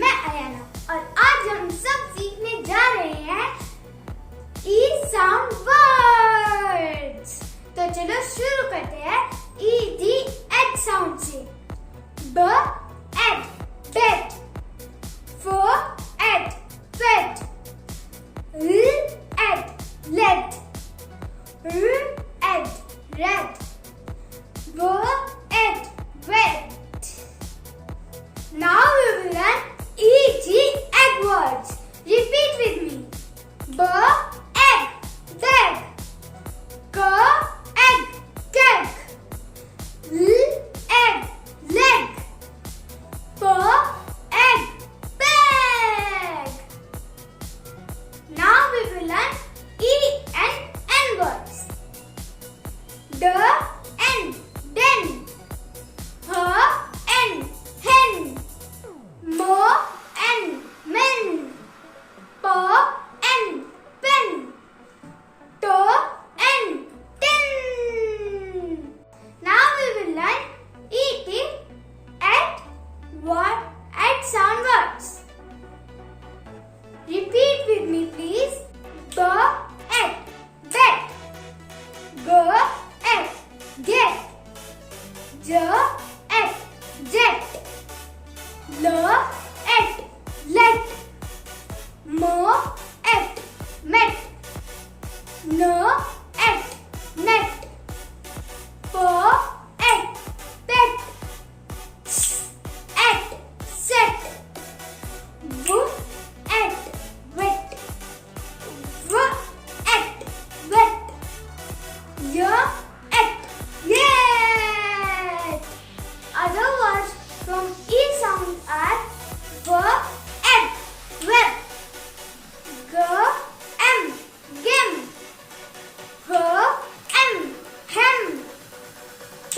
मैं अयाना और आज हम सब सीखने जा रहे हैं ई साउंड वर्ड्स। तो चलो शुरू करते हैं ई डी एच साउंड से। ब et bet, f et fet, l et let, r et red, w et wet. Now we will learn E-G egg words. Repeat with me. B egg, bag. G egg, cake. L egg, leg. P egg, bag. Now we will learn E and N words. D and den. H and hen. M and men. P and pen. T and tin. Now we will learn ET at word at sound words. Repeat with me please. B at bat. G at get. J at jet. L at let. M at met. N at net. P at pet. S at set. W at wet. W at wet. Y at yet. Other words from E sound are v at web, g m gem, h m hem, p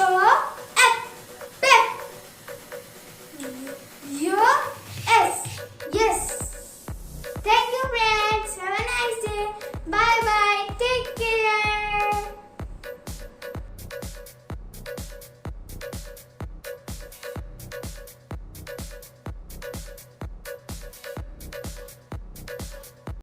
at pep, y s yes.